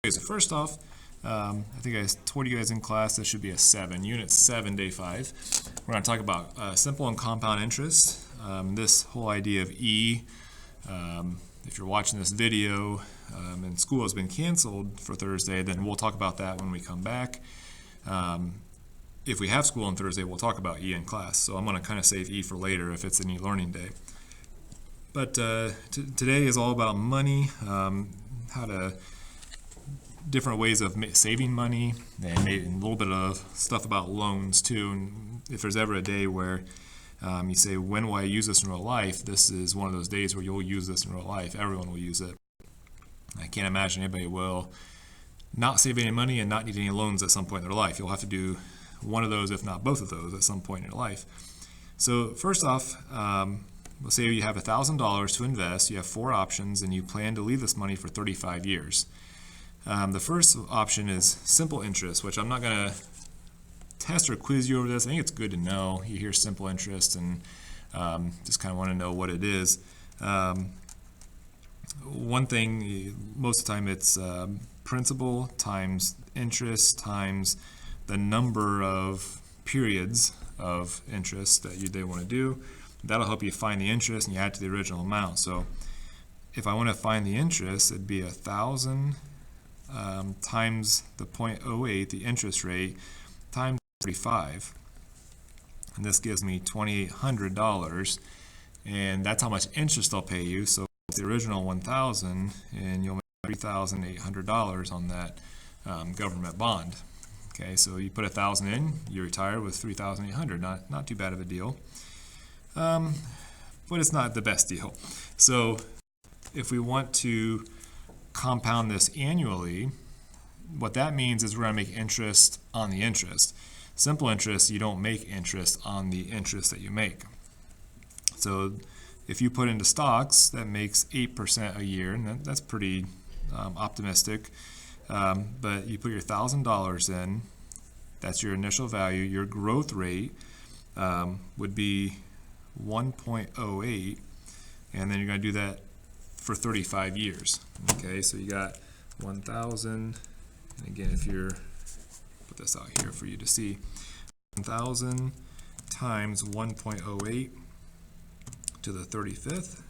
Okay, so first off, I think I told you guys in class this should be a 7, Unit 7, Day 5. We're going to talk about simple and compound interest. This whole idea of E, if you're watching this video and school has been canceled for Thursday, then we'll talk about that when we come back. If we have school on Thursday, we'll talk about E in class. So I'm going to kind of save E for later if it's an e-learning day. But today is all about money, different ways of saving money, and maybe a little bit of stuff about loans too. And if there's ever a day where you say, when will I use this in real life? This is one of those days where you'll use this in real life. Everyone will use it. I can't imagine anybody will not save any money and not need any loans at some point in their life. You'll have to do one of those, if not both of those, at some point in your life. So first off, we'll say you have $1,000 to invest. You have 4 options, and you plan to leave this money for 35 years. The first option is simple interest, which I'm not going to test or quiz you over this. I think it's good to know. You hear simple interest and just kind of want to know what it is. One thing, most of the time it's principal times interest times the number of periods of interest that they want to do. That'll help you find the interest, and you add to the original amount. So if I want to find the interest, it'd be 1,000 times the 0.08, the interest rate, times 35. And this gives me $2,800, and that's how much interest they'll pay you. So the original 1,000, and you'll make $3,800 on that government bond. Okay, so you put 1,000 in, you retire with $3,800. Not too bad of a deal, but it's not the best deal. So if we want to compound this annually, what that means is we're going to make interest on the interest. Simple interest, you don't make interest on the interest that you make. So if you put into stocks, that makes 8% a year, and that's pretty optimistic. But you put your $1,000 in, that's your initial value. Your growth rate would be 1.08, and then you're going to do that for 35 years. Okay, so you got 1,000, and again, if you're, put this out here for you to see, 1,000 times 1.08 to the 35th,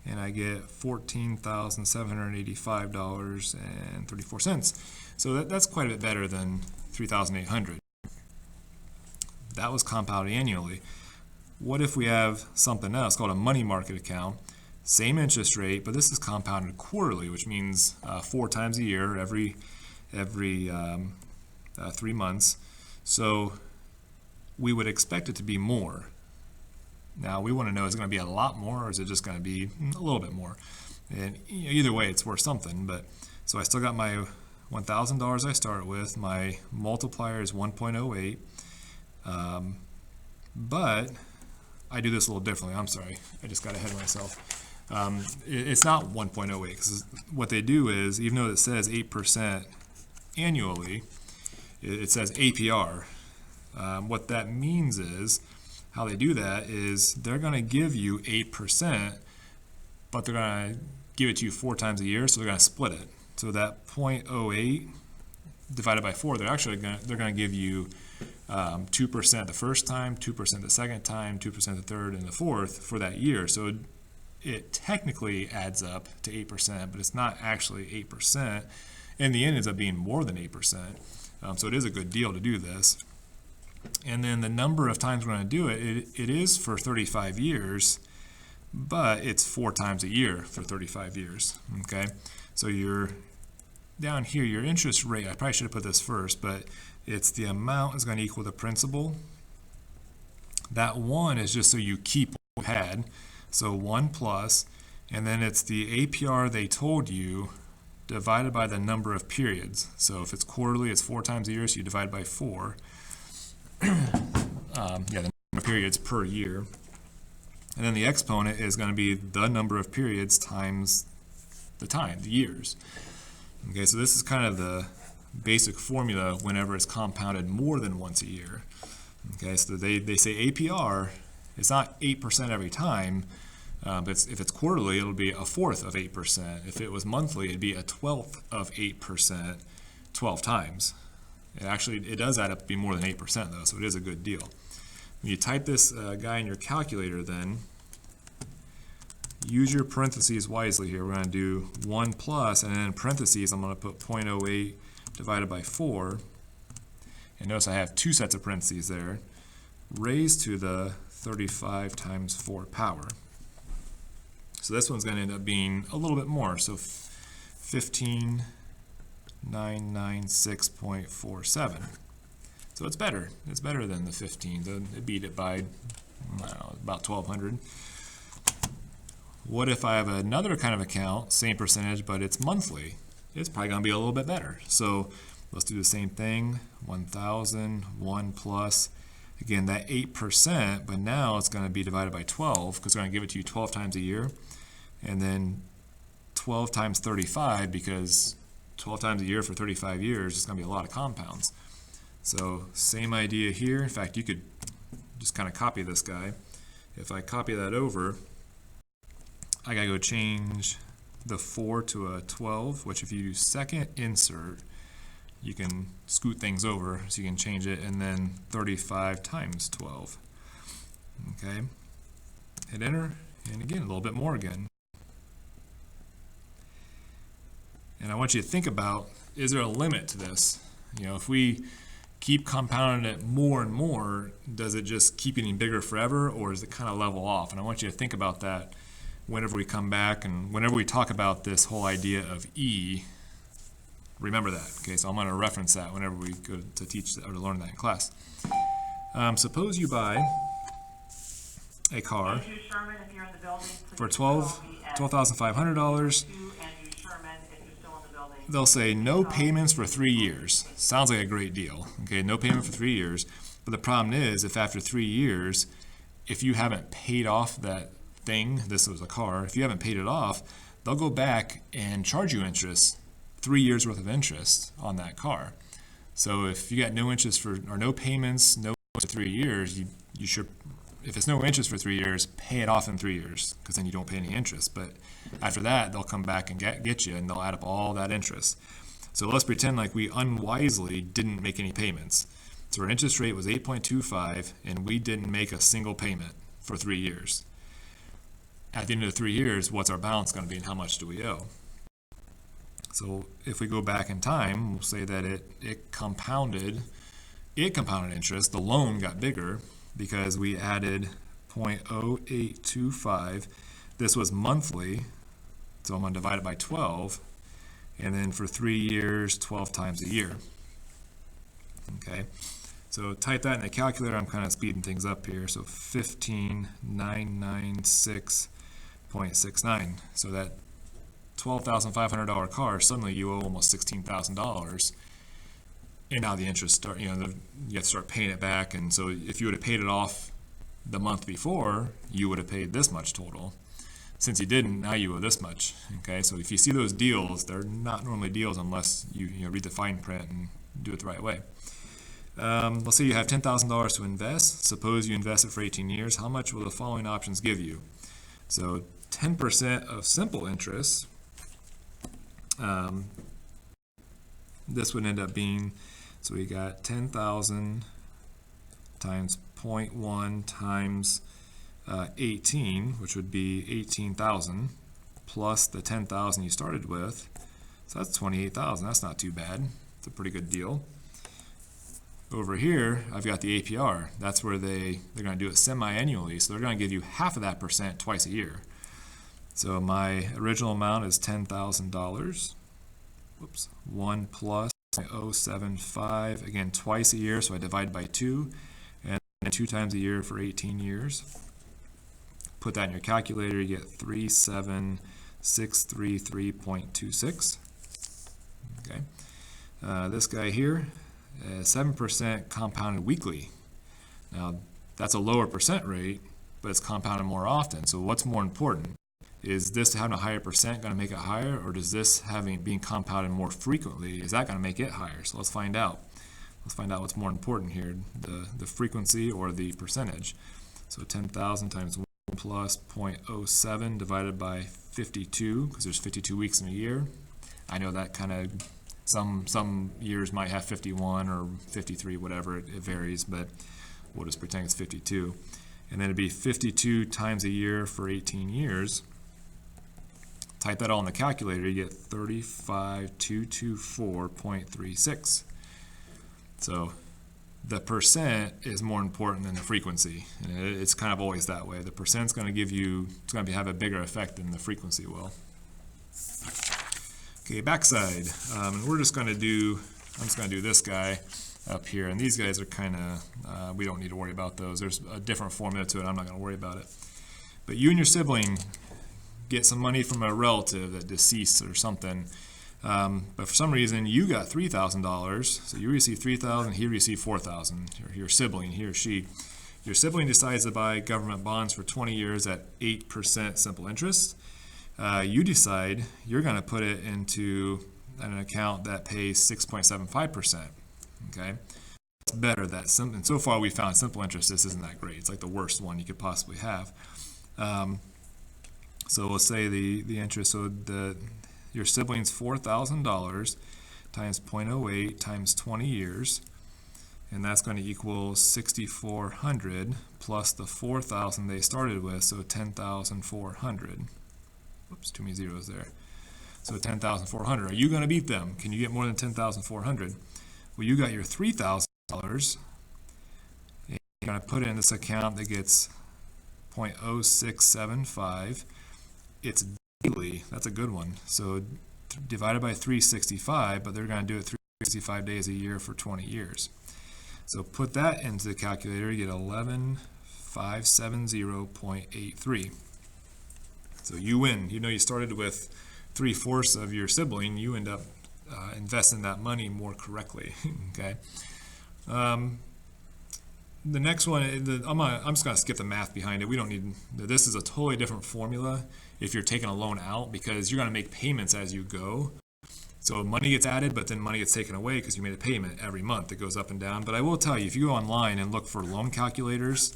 and I get $14,785.34. So that's quite a bit better than 3,800. That was compounded annually. What if we have something else called a money market account? Same interest rate, but this is compounded quarterly, which means 4 times a year, every 3 months. So we would expect it to be more. Now we want to know, is it going to be a lot more, or is it just going to be a little bit more? And either way, it's worth something. But so I still got my $1,000 I start with. My multiplier is 1.08. But I do this a little differently. I'm sorry, I just got ahead of myself. It's not 1.08, because what they do is, even though it says 8% annually, it says APR. What that means is, how they do that is they're going to give you 8%, but they're going to give it to you 4 times a year, so they're going to split it. So that 0.08 divided by 4, they're going to give you 2% the first time, 2% the second time, 2% the third, and the fourth for that year. So it technically adds up to 8%, but it's not actually 8%. In the end, it ends up being more than 8%. So it is a good deal to do this. And then the number of times we're going to do it, it is for 35 years, but it's 4 times a year for 35 years. Okay, so you're down here, your interest rate, I probably should have put this first, but it's the amount is going to equal the principal. That 1 is just so you keep what you had, so 1 plus, and then it's the APR they told you divided by the number of periods. So if it's quarterly, it's 4 times a year, so you divide by 4. The number of periods per year. And then the exponent is going to be the number of periods times the time, the years. Okay, so this is kind of the basic formula whenever it's compounded more than once a year. Okay, so they say APR, it's not 8% every time, But if it's quarterly, it'll be 1/4 of 8%. If it was monthly, it'd be 1/12 of 8% 12 times. It does add up to be more than 8% though, so it is a good deal. When you type this guy in your calculator, then use your parentheses wisely here. We're going to do 1 plus, and then in parentheses, I'm going to put 0.08 divided by 4. And notice I have 2 sets of parentheses there. Raised to the 35 times 4 power. So this one's going to end up being a little bit more. So 15996.47. So it's better. It's better than the 15. It beat it by, I don't know, about 1,200. What if I have another kind of account, same percentage, but it's monthly? It's probably going to be a little bit better. So let's do the same thing. 1,000, 1 plus. Again, that 8%, but now it's going to be divided by 12 because we're going to give it to you 12 times a year. And then 12 times 35, because 12 times a year for 35 years is going to be a lot of compounds. So same idea here. In fact, you could just kind of copy this guy. If I copy that over, I got to go change the 4 to a 12, which if you do second insert, you can scoot things over, so you can change it, and then 35 times 12. Okay, hit enter, and again, a little bit more again. And I want you to think about, is there a limit to this? You know, if we keep compounding it more and more, does it just keep getting bigger forever, or does it kind of level off? And I want you to think about that whenever we come back, and whenever we talk about this whole idea of E. Remember that, okay? So I'm going to reference that whenever we go to teach or to learn that in class. Suppose you buy a car for $12,500. They'll say no payments for 3 years. Sounds like a great deal, okay? No payment for 3 years. But the problem is, if after 3 years, if you haven't paid off that thing, this was a car, if you haven't paid it off, they'll go back and charge you interest. 3 years worth of interest on that car. So if you got no interest or no payments, no for 3 years, you should, if it's no interest for 3 years, pay it off in 3 years, because then you don't pay any interest. But after that, they'll come back and get you, and they'll add up all that interest. So let's pretend like we unwisely didn't make any payments. So our interest rate was 8.25, and we didn't make a single payment for 3 years. At the end of the 3 years, what's our balance going to be, and how much do we owe? So if we go back in time, we'll say that it compounded interest. The loan got bigger because we added 0.0825. This was monthly, so I'm going to divide it by 12, and then for 3 years, 12 times a year. Okay, so type that in the calculator. I'm kind of speeding things up here. So 15,996.69. So that $12,500 car, suddenly you owe almost $16,000, and now the interest you have to start paying it back. And so if you would have paid it off the month before, you would have paid this much total. Since you didn't, now you owe this much. Okay, so if you see those deals, they're not normally deals unless you read the fine print and do it the right way. Let's say you have $10,000 to invest. Suppose you invest it for 18 years. How much will the following options give you? So 10% of simple interest. This would end up being, so we got 10,000 times 0.1 times 18, which would be 18,000, plus the 10,000 you started with. So that's 28,000. That's not too bad. It's a pretty good deal. Over here, I've got the APR. That's where they're going to do it semi-annually. So they're going to give you half of that percent twice a year. So my original amount is $10,000. Whoops. 1 plus 0.075. Again, twice a year, so I divide by 2. And 2 times a year for 18 years. Put that in your calculator, you get 37633.26. Okay. This guy here, 7% compounded weekly. Now, that's a lower percent rate, but it's compounded more often. So what's more important? Is this having a higher percent going to make it higher, or does this being compounded more frequently, is that going to make it higher? So let's find out. Let's find out what's more important here, the frequency or the percentage. So 10,000 times 1 plus 0.07 divided by 52, because there's 52 weeks in a year. I know that kind of, some years might have 51 or 53, whatever, it varies, but we'll just pretend it's 52. And then it'd be 52 times a year for 18 years. Type that all in the calculator, you get 35,224.36. So the percent is more important than the frequency, and it's kind of always that way. The percent's going to give you, it's going to have a bigger effect than the frequency will. Okay, backside. We're just going to do, I'm just going to do this guy up here, and these guys are kind of, we don't need to worry about those. There's a different formula to it. I'm not going to worry about it. But you and your sibling get some money from a relative that deceased or something. But for some reason, you got $3,000, so you receive $3,000, he received $4,000, your sibling, he or she. Your sibling decides to buy government bonds for 20 years at 8% simple interest. You decide you're going to put it into an account that pays 6.75%. Okay, it's better that simple. And so far, we found simple interest. This isn't that great. It's like the worst one you could possibly have. So we'll say the interest. So your sibling's $4,000 times 0.08 times 20 years, and that's going to equal 6,400 plus the 4,000 they started with, so 10,400. Oops, too many zeros there. So 10,400. Are you going to beat them? Can you get more than 10,400? Well, you got your $3,000. You're going to put it in this account that gets 0.0675. It's daily. That's a good one. So divided by 365, but they're going to do it 365 days a year for 20 years. So put that into the calculator, you get 11,570.83. So you win. You know, you started with 3/4 of your sibling. You end up investing that money more correctly. Okay. The next one, I'm just going to skip the math behind it. We don't need, this is a totally different formula if you're taking a loan out, because you're going to make payments as you go. So money gets added, but then money gets taken away because you made a payment every month. It goes up and down. But I will tell you, if you go online and look for loan calculators,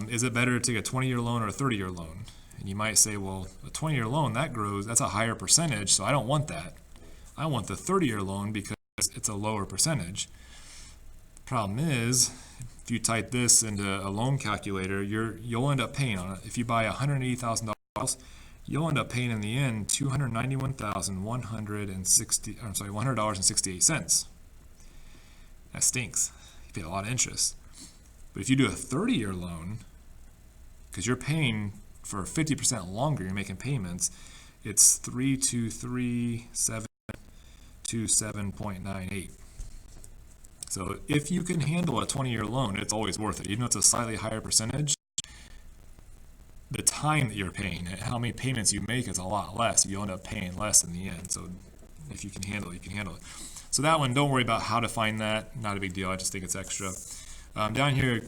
is it better to take a 20-year loan or a 30-year loan? And you might say, well, a 20-year loan, that grows, that's a higher percentage, so I don't want that. I want the 30-year loan because it's a lower percentage. Problem is, if you type this into a loan calculator, you'll end up paying on it. If you buy $180,000, you'll end up paying in the end $100.68. That stinks. You pay a lot of interest. But if you do a 30-year loan, because you're paying for 50% longer, you're making payments, it's 3,237.27.98. So if you can handle a 20-year loan, it's always worth it. Even though it's a slightly higher percentage, the time that you're paying and how many payments you make is a lot less. You'll end up paying less in the end. So if you can handle it, you can handle it. So that one, don't worry about how to find that. Not a big deal. I just think it's extra. Down here,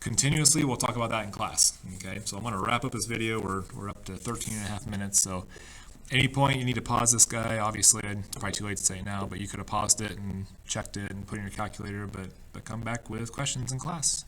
continuously, we'll talk about that in class. Okay, so I'm going to wrap up this video. We're up to 13.5 minutes. So any point you need to pause this guy, obviously, it's probably too late to say now, but you could have paused it and checked it and put it in your calculator, but come back with questions in class.